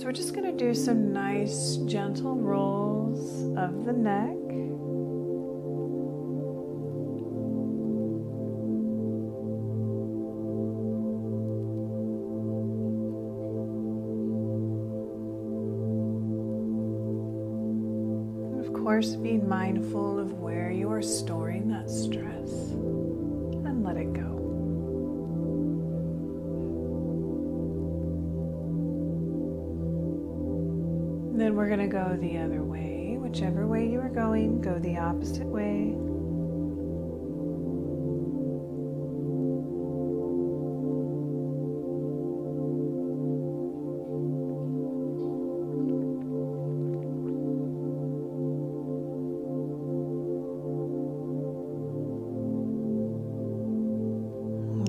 So we're just going to do some nice gentle rolls of the neck. And of course, be mindful of where you are storing that stress and let it go. Then we're going to go the other way. Whichever way you are going, go the opposite way.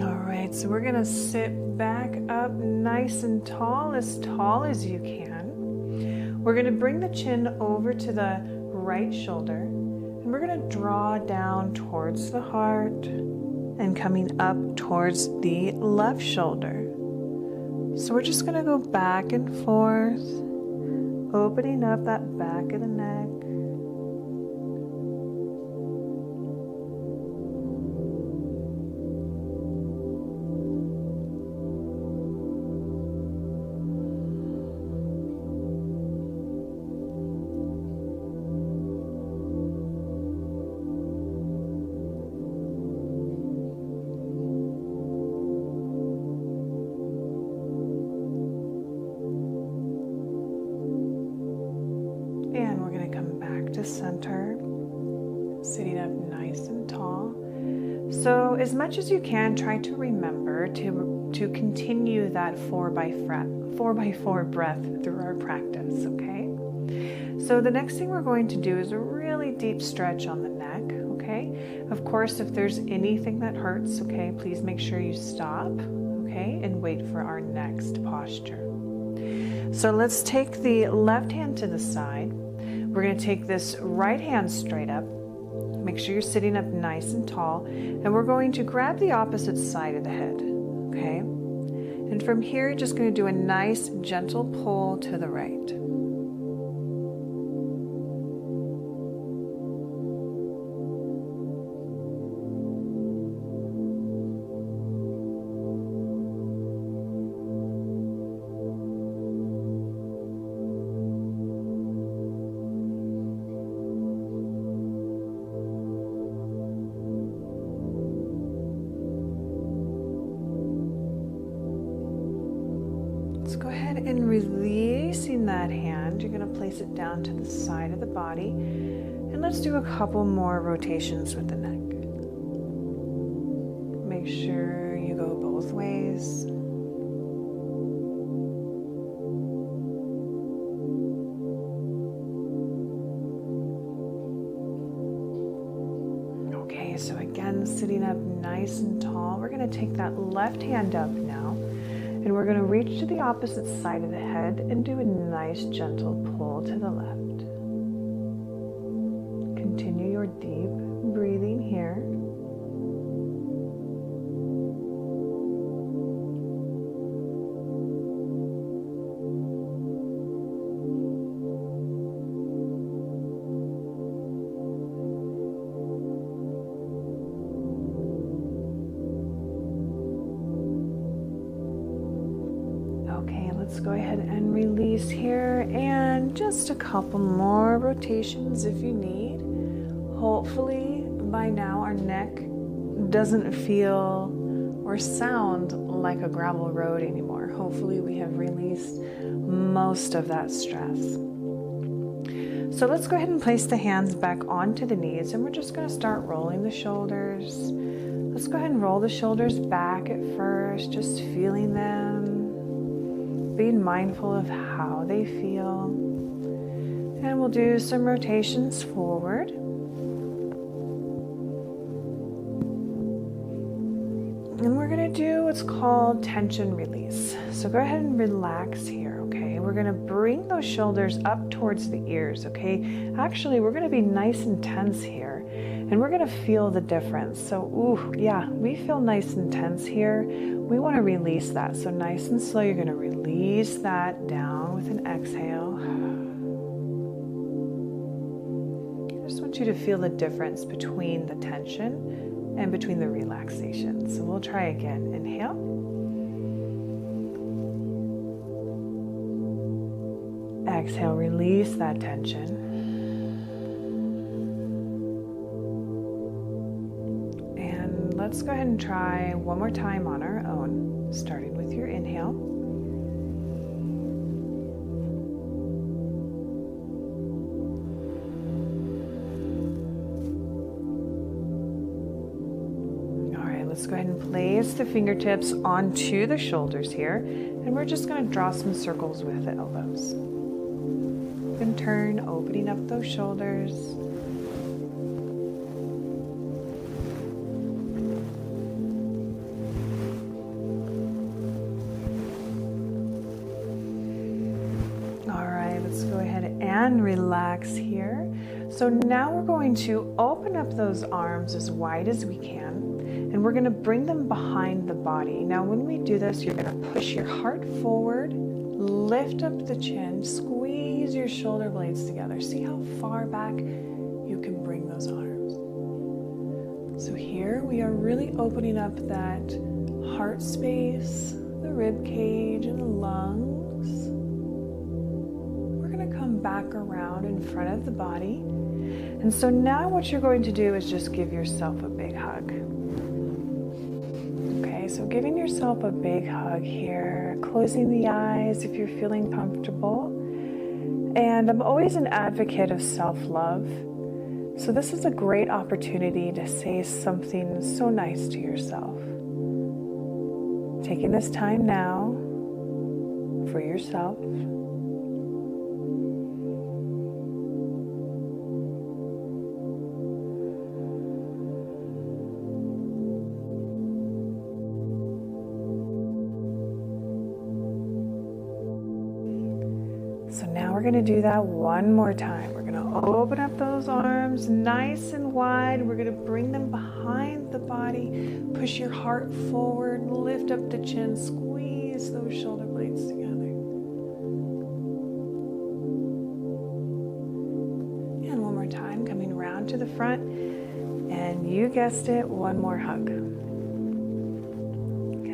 All right, so we're going to sit back up nice and tall as you can. We're going to bring the chin over to the right shoulder, and we're going to draw down towards the heart and coming up towards the left shoulder. So we're just going to go back and forth, opening up that back of the neck. And we're going to come back to center, sitting up nice and tall. So as much as you can, try to remember to continue that 4x4 breath through our practice, okay? So the next thing we're going to do is a really deep stretch on the neck, okay? Of course, if there's anything that hurts, okay, please make sure you stop, okay, and wait for our next posture. So let's take the left hand to the side. We're going to take this right hand straight up. Make sure you're sitting up nice and tall. And we're going to grab the opposite side of the head, okay? And from here, you're just going to do a nice gentle pull to the right. Let's go ahead and releasing that hand. You're going to place it down to the side of the body. And let's do a couple more rotations with the neck. Make sure you go both ways. Okay, so again, sitting up nice and tall. We're going to take that left hand up now. And we're going to reach to the opposite side of the head and do a nice gentle pull to the left. Continue your deep breathing here. Let's go ahead and release here, and just a couple more rotations if you need. Hopefully by now our neck doesn't feel or sound like a gravel road anymore. Hopefully we have released most of that stress. So let's go ahead and place the hands back onto the knees, and we're just going to start rolling the shoulders. Let's go ahead and roll the shoulders back at first, just feeling them. Being mindful of how they feel. And we'll do some rotations forward. And we're going to do what's called tension release. So go ahead and relax here, okay? We're going to bring those shoulders up towards the ears, okay? Actually, we're going to be nice and tense here, and we're going to feel the difference. So, ooh, yeah, we feel nice and tense here. We want to release that. So nice and slow, you're going to release that down with an exhale. I just want you to feel the difference between the tension and between the relaxation. So we'll try again. Inhale. Exhale, release that tension. And let's go ahead and try one more time on our own, starting with your inhale. Let's go ahead and place the fingertips onto the shoulders here, and we're just going to draw some circles with the elbows. And turn, opening up those shoulders. All right, let's go ahead and relax here. So now we're going to open up those arms as wide as we can. And we're going to bring them behind the body. Now, when we do this, you're going to push your heart forward, lift up the chin, squeeze your shoulder blades together. See how far back you can bring those arms. So here we are really opening up that heart space, the rib cage, and the lungs. We're going to come back around in front of the body. And so now what you're going to do is just give yourself a big hug. So giving yourself a big hug here, closing the eyes if you're feeling comfortable. And I'm always an advocate of self-love. So this is a great opportunity to say something so nice to yourself. Taking this time now for yourself. So now we're going to do that one more time. We're going to open up those arms nice and wide. We're going to bring them behind the body. Push your heart forward, lift up the chin, squeeze those shoulder blades together. And one more time, coming around to the front. And you guessed it, one more hug.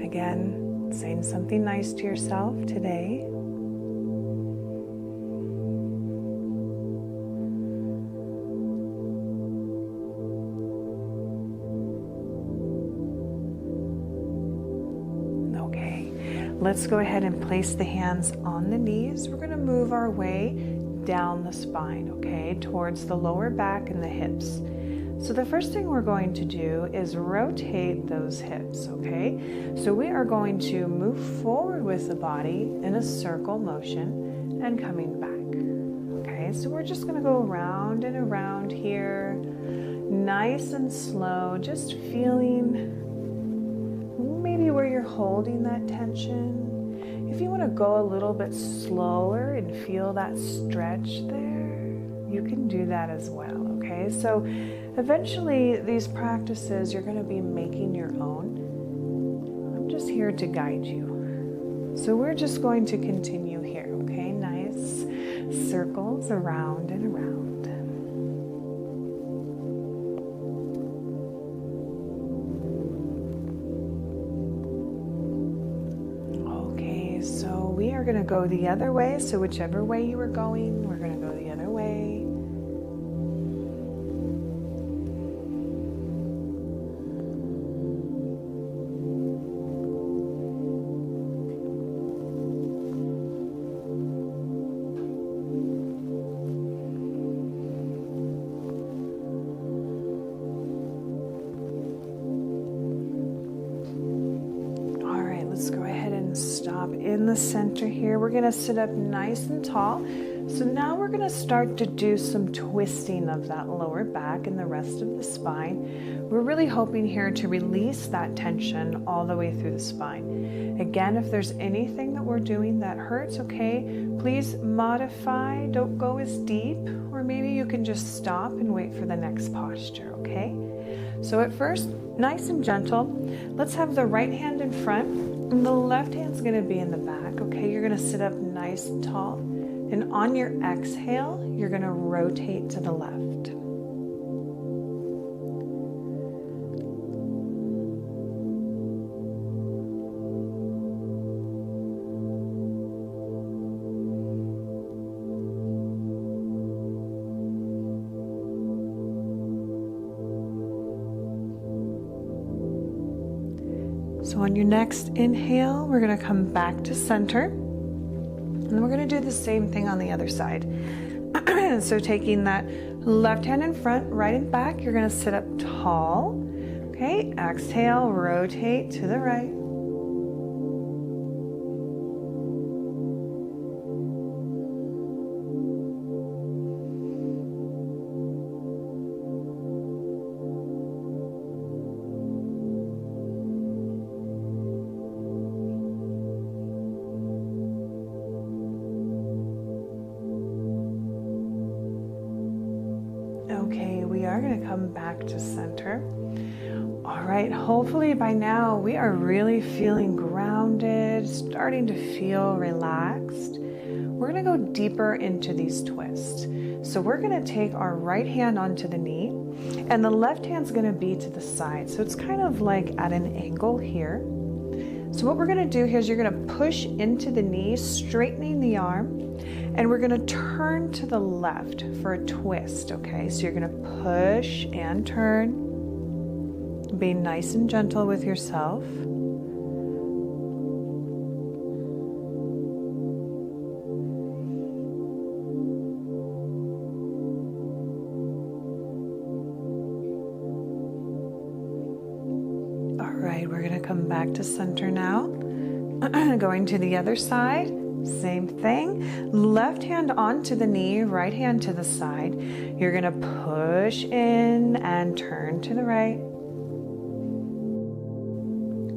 Again, saying something nice to yourself today. Let's go ahead and place the hands on the knees. We're going to move our way down the spine, okay, towards the lower back and the hips. So the first thing we're going to do is rotate those hips, okay? So we are going to move forward with the body in a circle motion and coming back, okay? So we're just going to go around and around here, nice and slow, just feeling maybe where you're holding that tension. If you want to go a little bit slower and feel that stretch there, you can do that as well, okay? So eventually these practices you're going to be making your own. I'm just here to guide you. So we're just going to continue here, okay? Nice circles around and around. We are going to go the other way, so whichever way you were going, we're going to go the other way. All right, let's go ahead and stop in the center here. We're going to sit up nice and tall. So now we're going to start to do some twisting of that lower back and the rest of the spine. We're really hoping here to release that tension all the way through the spine. Again, if there's anything that we're doing that hurts, okay, please modify. Don't go as deep, or maybe you can just stop and wait for the next posture, okay? So at first, nice and gentle. Let's have the right hand in front, and the left hand's going to be in the back, okay? You're going to sit up nice and tall. And on your exhale, you're going to rotate to the left. So on your next inhale, we're going to come back to center. And then we're going to do the same thing on the other side. So taking that left hand in front, right and back, you're going to sit up tall. Okay, exhale, rotate to the right. Okay, we are going to come back to center. All right, hopefully by now we are really feeling grounded, starting to feel relaxed. We're going to go deeper into these twists. So we're going to take our right hand onto the knee, and the left hand's going to be to the side. So it's kind of like at an angle here. So what we're going to do here is you're going to push into the knee, straightening the arm. And we're going to turn to the left for a twist, okay? So you're going to push and turn. Be nice and gentle with yourself. All right, we're going to come back to center now. Going to the other side. Same thing. Left hand onto the knee, right hand to the side. You're going to push in and turn to the right.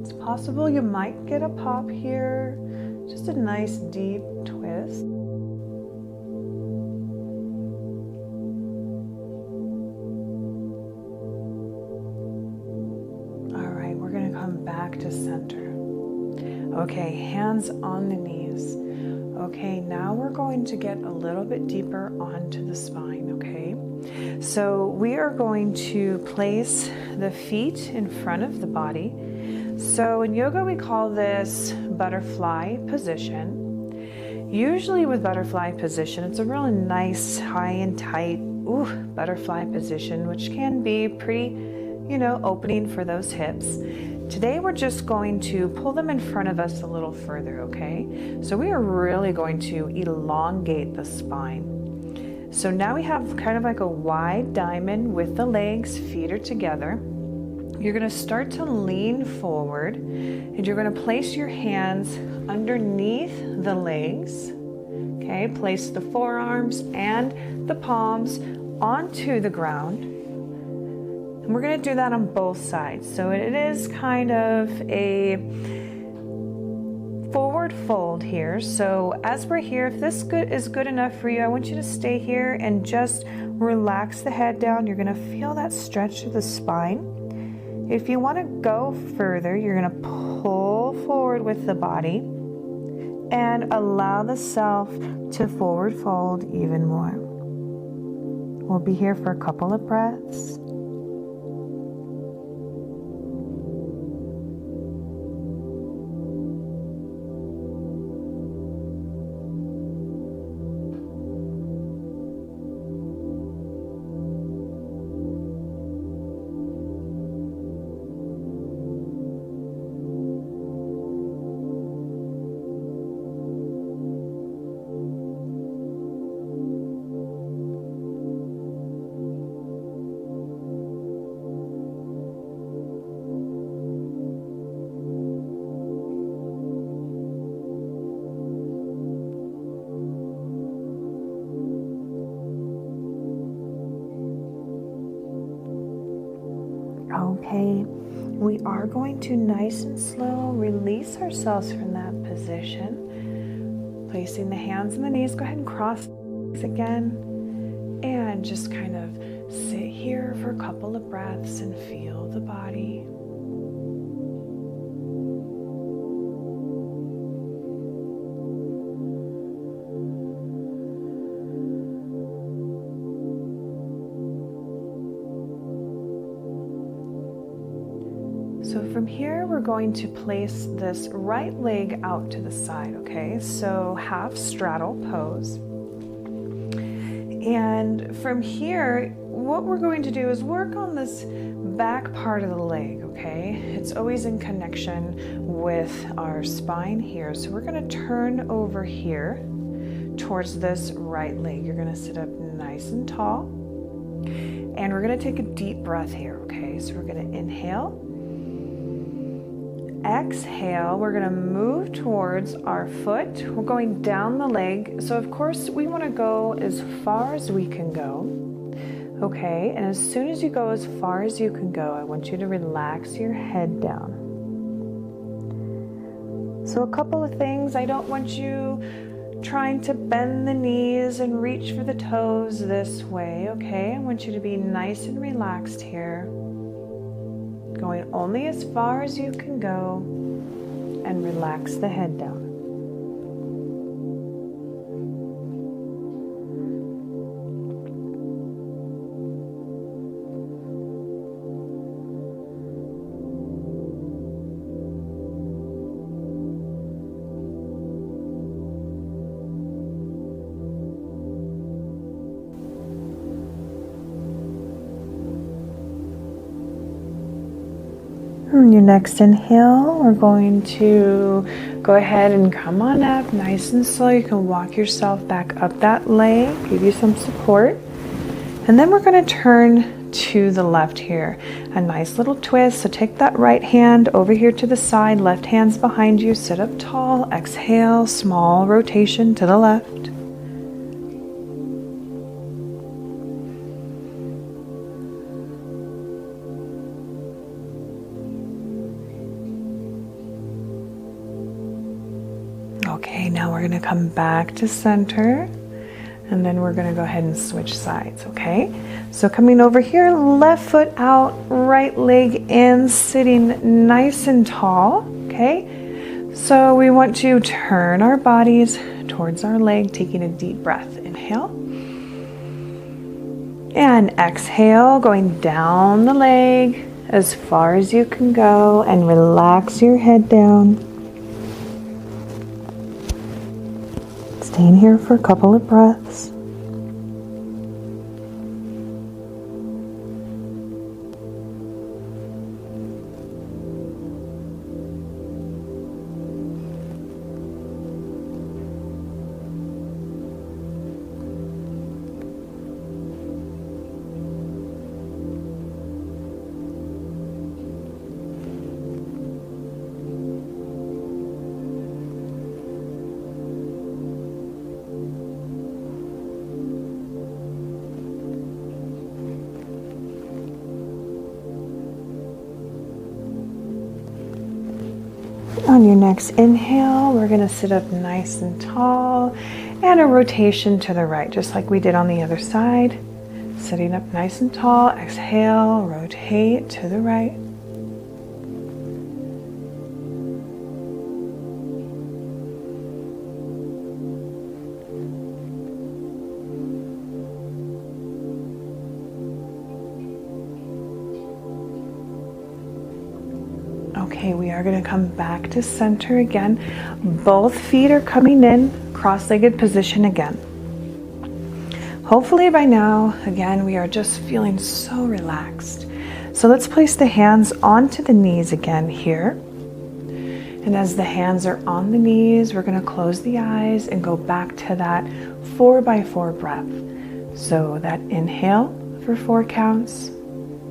It's possible you might get a pop here. Just a nice deep twist. All right, we're going to come back to center. Okay, hands on the knees. Okay, now we're going to get a little bit deeper onto the spine, okay? So we are going to place the feet in front of the body. So in yoga, we call this butterfly position. Usually with butterfly position, it's a really nice, high and tight, butterfly position, which can be pretty, opening for those hips. Today we're just going to pull them in front of us a little further, okay? So we are really going to elongate the spine. So now we have kind of like a wide diamond with the legs, feet are together. You're going to start to lean forward, and you're going to place your hands underneath the legs, okay? Place the forearms and the palms onto the ground. And we're going to do that on both sides. So it is kind of a forward fold here. So as we're here, if this is good enough for you, I want you to stay here and just relax the head down. You're going to feel that stretch to the spine. If you want to go further, you're going to pull forward with the body and allow the self to forward fold even more. We'll be here for a couple of breaths. okay? We are going to nice and slow release ourselves from that position. Placing the hands and the knees, go ahead and cross again. And just kind of sit here for a couple of breaths and feel the body. So from here, we're going to place this right leg out to the side, okay? So half straddle pose. And from here, what we're going to do is work on this back part of the leg, okay? It's always in connection with our spine here. So we're going to turn over here towards this right leg. You're going to sit up nice and tall. And we're going to take a deep breath here, okay? So we're going to inhale. Exhale, we're going to move towards our foot. We're going down the leg. So of course we want to go as far as we can go. Okay, and as soon as you go as far as you can go, I want you to relax your head down. So a couple of things. I don't want you trying to bend the knees and reach for the toes this way. Okay, I want you to be nice and relaxed here. Going only as far as you can go, and relax the head down. On your next inhale, we're going to go ahead and come on up nice and slow. You can walk yourself back up that leg, give you some support. And then we're going to turn to the left here. A nice little twist. So take that right hand over here to the side, left hand's behind you, sit up tall, exhale, small rotation to the left. Okay, now we're going to come back to center, and then we're going to go ahead and switch sides, okay? So coming over here, left foot out, right leg in, sitting nice and tall, okay? So we want to turn our bodies towards our leg, taking a deep breath. Inhale. And exhale, going down the leg as far as you can go, and relax your head down. Staying here for a couple of breaths. On your next inhale, we're going to sit up nice and tall, and a rotation to the right, just like we did on the other side. Sitting up nice and tall, exhale, rotate to the right. Okay, we are going to come back to center again. Both feet are coming in, cross-legged position again. Hopefully by now, again, we are just feeling so relaxed. So let's place the hands onto the knees again here. And as the hands are on the knees, we're going to close the eyes and go back to that 4x4 breath. So that inhale for 4 counts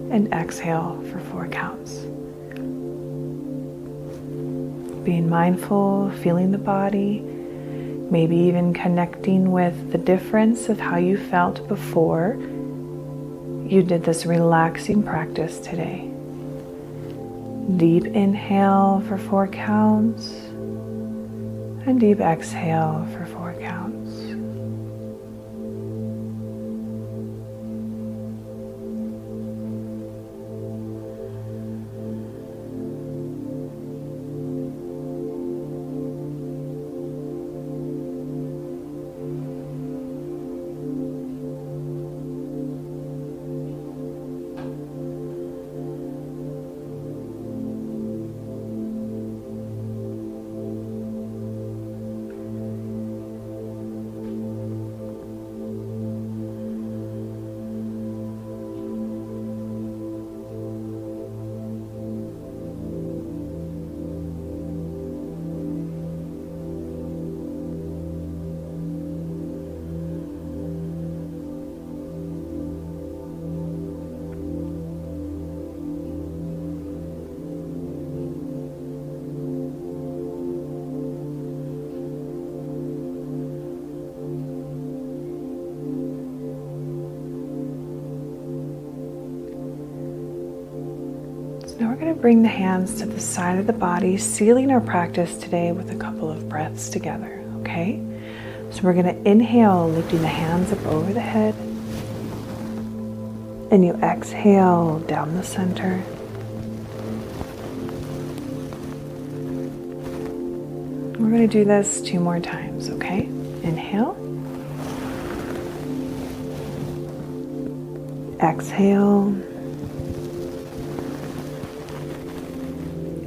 and exhale for 4 counts. Being mindful, feeling the body, maybe even connecting with the difference of how you felt before you did this relaxing practice today. Deep inhale for 4 counts, and deep exhale for 4 counts. Now we're going to bring the hands to the side of the body, sealing our practice today with a couple of breaths together, okay? So we're going to inhale, lifting the hands up over the head. And you exhale down the center. We're going to do this 2 more times, okay? Inhale. Exhale.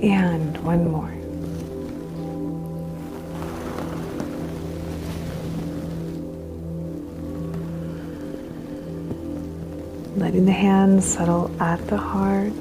And 1 more. Letting the hands settle at the heart.